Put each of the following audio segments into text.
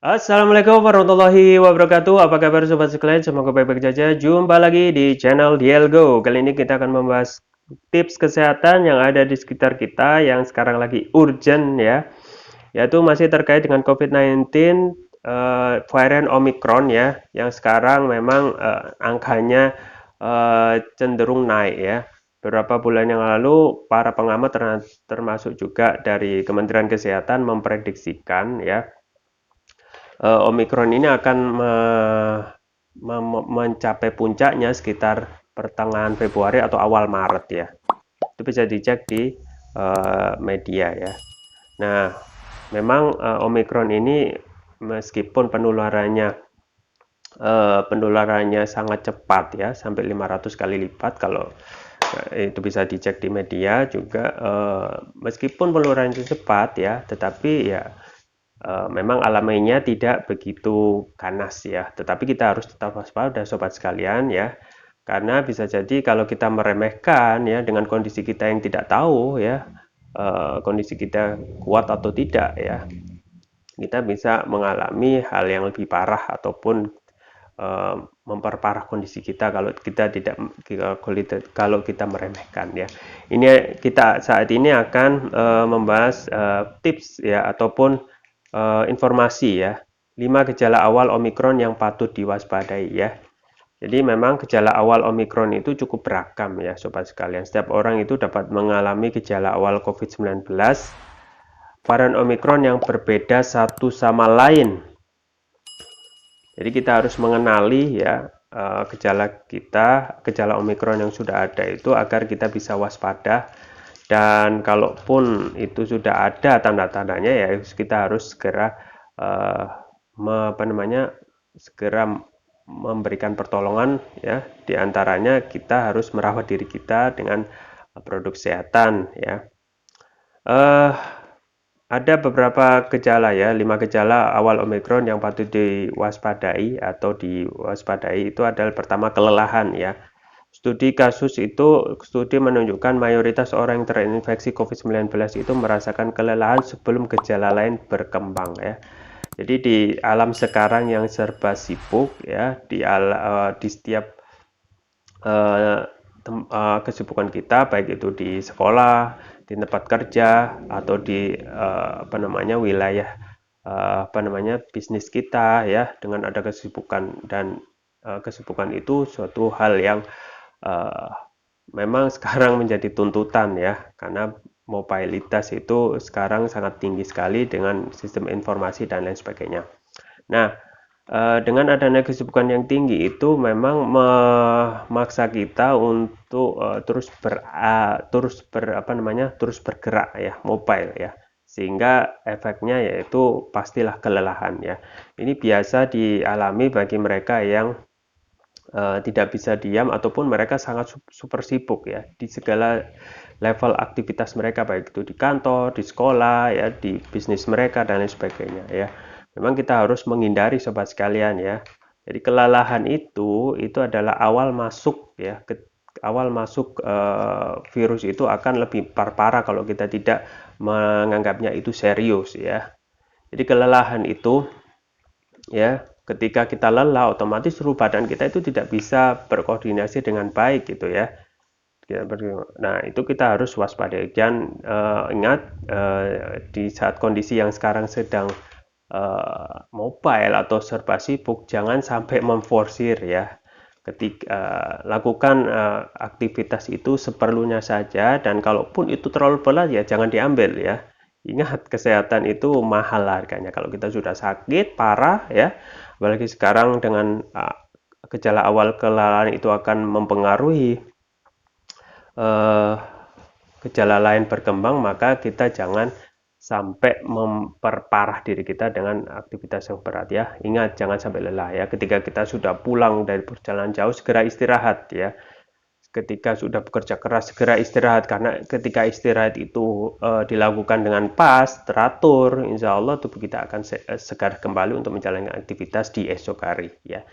Assalamualaikum warahmatullahi wabarakatuh. Apa kabar sobat sekalian? Semoga baik-baik saja. Jumpa lagi di channel Dielgo. Kali ini kita akan membahas tips kesehatan yang ada di sekitar kita yang sekarang lagi urgent ya. Yaitu masih terkait dengan COVID-19 varian Omicron ya, yang sekarang memang angkanya cenderung naik ya. Beberapa bulan yang lalu para pengamat termasuk juga dari Kementerian Kesehatan memprediksikan ya Omikron ini akan mencapai puncaknya sekitar pertengahan Februari atau awal Maret ya. Itu bisa dicek di media ya. Nah, memang Omikron ini meskipun penularannya sangat cepat ya, sampai 500 kali lipat kalau itu bisa dicek di media juga, meskipun penularannya cepat ya, tetapi ya memang alaminya tidak begitu ganas ya, tetapi kita harus tetap waspada sobat sekalian ya, karena bisa jadi kalau kita meremehkan ya dengan kondisi kita yang tidak tahu ya, kondisi kita kuat atau tidak ya, kita bisa mengalami hal yang lebih parah ataupun memperparah kondisi kita kalau kita meremehkan ya. Ini kita saat ini akan membahas tips ya ataupun informasi ya. 5 gejala awal Omikron yang patut diwaspadai ya. Jadi memang gejala awal Omikron itu cukup beragam ya sobat sekalian. Setiap orang itu dapat mengalami gejala awal COVID-19 varian Omikron yang berbeda satu sama lain. Jadi kita harus mengenali ya gejala Omikron yang sudah ada itu agar kita bisa waspada, dan kalaupun itu sudah ada tanda-tandanya ya kita harus segera segera memberikan pertolongan ya, diantaranya kita harus merawat diri kita dengan produk kesehatan ya. Ada beberapa gejala ya, 5 gejala awal Omikron yang patut diwaspadai itu adalah pertama kelelahan ya. Studi menunjukkan mayoritas orang yang terinfeksi COVID-19 itu merasakan kelelahan sebelum gejala lain berkembang ya. Jadi di alam sekarang yang serba sibuk ya, di setiap kesibukan kita, baik itu di sekolah, di tempat kerja, atau di wilayah bisnis kita ya, dengan ada kesibukan, dan kesibukan itu suatu hal yang memang sekarang menjadi tuntutan ya, karena mobilitas itu sekarang sangat tinggi sekali dengan sistem informasi dan lain sebagainya. Nah, dengan adanya kesibukan yang tinggi itu memang memaksa kita untuk terus bergerak ya, mobile ya, sehingga efeknya yaitu pastilah kelelahan ya. Ini biasa dialami bagi mereka yang tidak bisa diam ataupun mereka sangat super sibuk ya di segala level aktivitas mereka, baik itu di kantor, di sekolah ya, di bisnis mereka dan lain sebagainya ya. Memang kita harus menghindari sobat sekalian ya. Jadi kelelahan itu adalah awal masuk ya, awal masuk virus itu akan lebih parah kalau kita tidak menganggapnya itu serius ya. Jadi kelelahan itu ya, ketika kita lelah otomatis seluruh badan kita itu tidak bisa berkoordinasi dengan baik gitu ya. Nah, itu kita harus waspada dan ingat di saat kondisi yang sekarang sedang mobile atau serba sibuk, jangan sampai memforsir ya. Lakukan aktivitas itu seperlunya saja, dan kalaupun itu terlalu berat ya jangan diambil ya. Ingat, kesehatan itu mahal harganya. Kalau kita sudah sakit parah ya, apalagi sekarang dengan gejala awal kelelahan itu akan mempengaruhi gejala lain berkembang, maka kita jangan sampai memperparah diri kita dengan aktivitas yang berat ya. Ingat, jangan sampai lelah ya. Ketika kita sudah pulang dari perjalanan jauh, segera istirahat ya. Ketika sudah bekerja keras, segera istirahat, karena ketika istirahat itu dilakukan dengan pas, teratur, insya Allah tubuh kita akan segar kembali untuk menjalankan aktivitas di esok hari ya.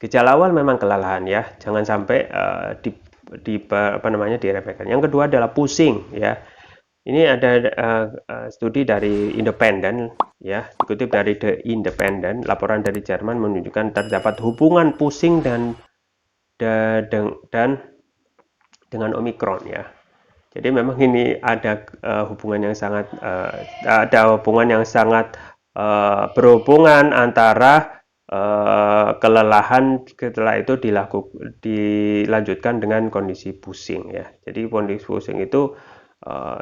Gejala awal memang kelelahan ya, jangan sampai diremehkan. Yang kedua adalah pusing ya. Ini ada studi dari Independent ya, dikutip dari The Independent, laporan dari Jerman menunjukkan terdapat hubungan pusing dan dengan Omikron ya. Jadi memang ini ada hubungan yang sangat berhubungan antara kelelahan setelah itu dilanjutkan dengan kondisi pusing ya. Jadi kondisi pusing itu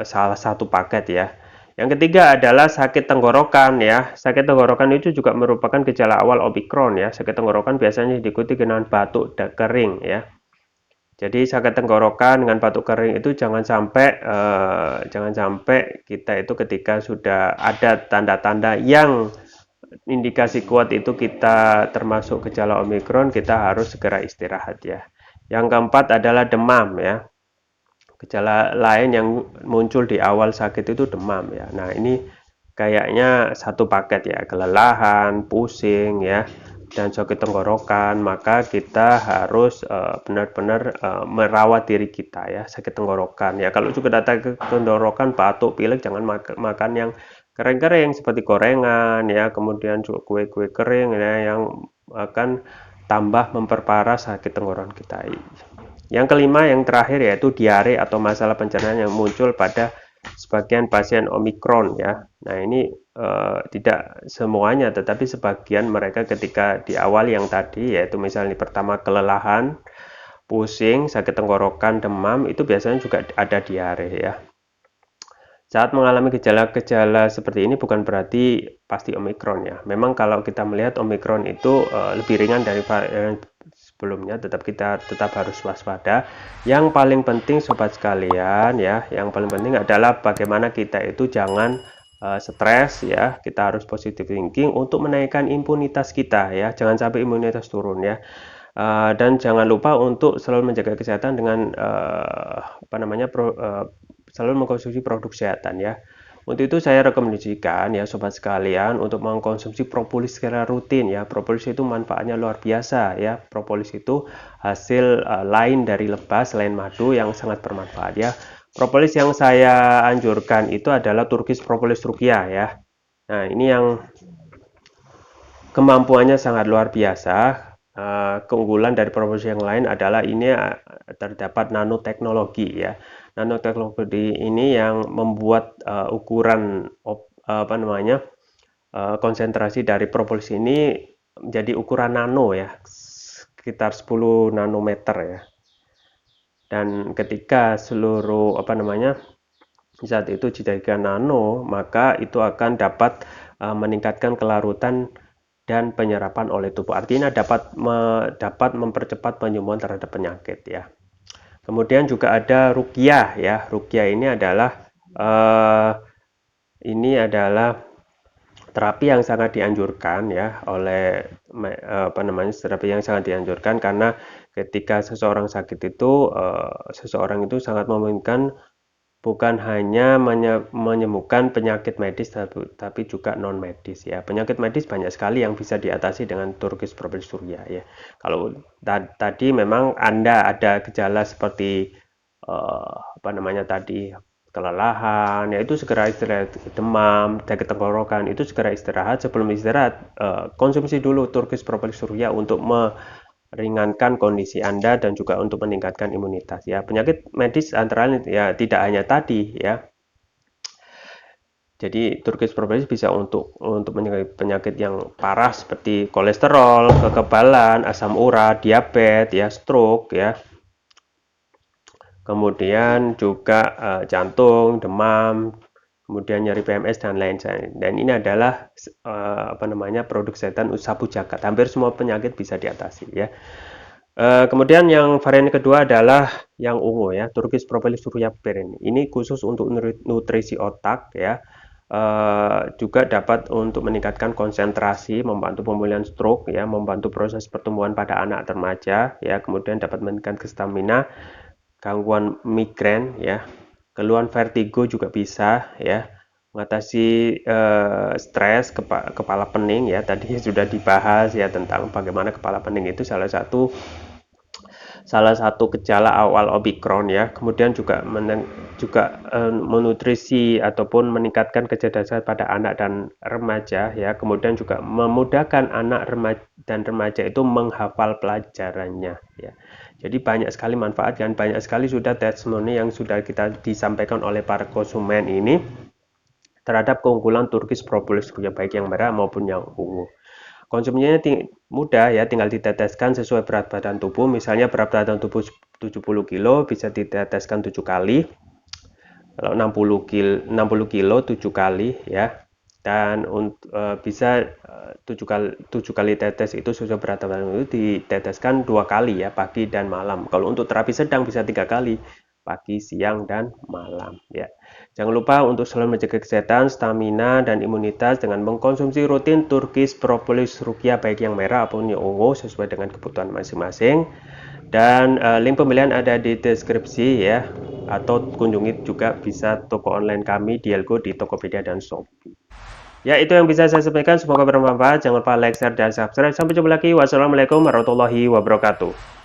salah satu paket ya. Yang ketiga adalah sakit tenggorokan ya. Sakit tenggorokan itu juga merupakan gejala awal Omikron ya. Sakit tenggorokan biasanya diikuti dengan batuk dan kering ya. Jadi sakit tenggorokan dengan batuk kering itu jangan sampai kita itu ketika sudah ada tanda-tanda yang indikasi kuat itu kita termasuk gejala Omikron, kita harus segera istirahat ya. Yang keempat adalah demam ya. Gejala lain yang muncul di awal sakit itu demam ya. Nah, ini kayaknya satu paket ya, kelelahan, pusing ya, dan sakit tenggorokan, maka kita harus benar-benar merawat diri kita ya, sakit tenggorokan ya. Kalau juga datang ke tenggorokan, batuk, pilek, jangan makan yang kering-kering seperti gorengan ya, kemudian juga kue-kue kering ya, yang akan tambah memperparah sakit tenggorokan kita. Yang kelima, yang terakhir yaitu diare atau masalah pencernaan yang muncul pada sebagian pasien Omikron ya. Nah, ini tidak semuanya, tetapi sebagian mereka ketika di awal yang tadi, yaitu misalnya pertama kelelahan, pusing, sakit tenggorokan, demam, itu biasanya juga ada diare ya. Saat mengalami gejala-gejala seperti ini bukan berarti pasti Omikron ya. Memang kalau kita melihat Omikron itu lebih ringan dari varian sebelumnya, kita tetap harus waspada. Yang paling penting sobat sekalian ya, yang paling penting adalah bagaimana kita itu jangan stres ya. Kita harus positive thinking untuk menaikkan imunitas kita ya. Jangan sampai imunitas turun ya. Dan jangan lupa untuk selalu menjaga kesehatan dengan selalu mengkonsumsi produk kesehatan ya. Untuk itu saya rekomendasikan ya sobat sekalian untuk mengkonsumsi propolis secara rutin ya. Propolis itu manfaatnya luar biasa ya. Propolis itu hasil lain dari lebah selain madu yang sangat bermanfaat ya. Propolis yang saya anjurkan itu adalah Turkish Propolis Rukia ya. Nah, ini yang kemampuannya sangat luar biasa. Keunggulan dari propolis yang lain adalah ini terdapat nanoteknologi ya. Nanoteknologi ini yang membuat ukuran konsentrasi dari propolis ini menjadi ukuran nano ya, sekitar 10 nanometer ya. Dan ketika seluruh zat itu dijadikan nano, maka itu akan dapat meningkatkan kelarutan dan penyerapan oleh tubuh. Artinya dapat mempercepat penyembuhan terhadap penyakit ya. Kemudian juga ada ruqyah ya. Ruqyah ini adalah terapi yang sangat dianjurkan ya terapi yang sangat dianjurkan karena ketika seseorang sakit itu seseorang itu sangat memungkinkan bukan hanya menyembuhkan penyakit medis tapi juga non medis ya. Penyakit medis banyak sekali yang bisa diatasi dengan Turkish Propolis Rukia ya. Kalau tadi memang Anda ada gejala seperti kelelahan ya, itu segera istirahat, demam, sakit tenggorokan, itu segera istirahat. Sebelum istirahat konsumsi dulu Turkish Propolis Rukia untuk ringankan kondisi Anda dan juga untuk meningkatkan imunitas ya. Penyakit medis antara lain ya tidak hanya tadi ya. Jadi Turkish Propolis bisa untuk penyakit yang parah seperti kolesterol, kekebalan, asam urat, diabetes ya, stroke ya. Kemudian juga jantung, demam, kemudian nyeri PMS dan lain-lain. Dan ini adalah produk kesehatan sabu jagat. Hampir semua penyakit bisa diatasi ya. Kemudian yang varian kedua adalah yang ungu ya, Turkish Propolis Rukia ini khusus untuk nutrisi otak ya. Juga dapat untuk meningkatkan konsentrasi, membantu pemulihan stroke ya, membantu proses pertumbuhan pada anak remaja ya, kemudian dapat meningkatkan stamina, gangguan migrain ya, keluhan vertigo juga bisa ya, mengatasi stres, kepala pening ya, tadi sudah dibahas ya tentang bagaimana kepala pening itu salah satu salah satu gejala awal Omikron ya. Kemudian juga menutrisi ataupun meningkatkan kecerdasan pada anak dan remaja ya. Kemudian juga memudahkan anak dan remaja itu menghafal pelajarannya ya. Jadi banyak sekali manfaat dan banyak sekali sudah testimoni yang sudah kita disampaikan oleh para konsumen ini terhadap keunggulan Turkish Propolis ya, baik yang merah maupun yang ungu. Konsumsinya mudah ya, tinggal diteteskan sesuai berat badan tubuh. Misalnya berat badan tubuh 70 kilo bisa diteteskan 7 kali. Kalau 60 kilo 7 kali ya. Dan bisa 7 kali tetes itu sesuai berat badan itu diteteskan 2 kali ya, pagi dan malam. Kalau untuk terapi sedang bisa 3 kali, pagi, siang, dan malam ya. Jangan lupa untuk selalu menjaga kesehatan, stamina, dan imunitas dengan mengkonsumsi rutin Turkish Propolis Rukia baik yang merah ataupun yang ungu sesuai dengan kebutuhan masing-masing. Dan link pembelian ada di deskripsi ya, atau kunjungi juga bisa toko online kami Dialgo di Tokopedia dan Shopee. Ya, itu yang bisa saya sampaikan. Semoga bermanfaat. Jangan lupa like, share, dan subscribe. Sampai jumpa lagi. Wassalamualaikum warahmatullahi wabarakatuh.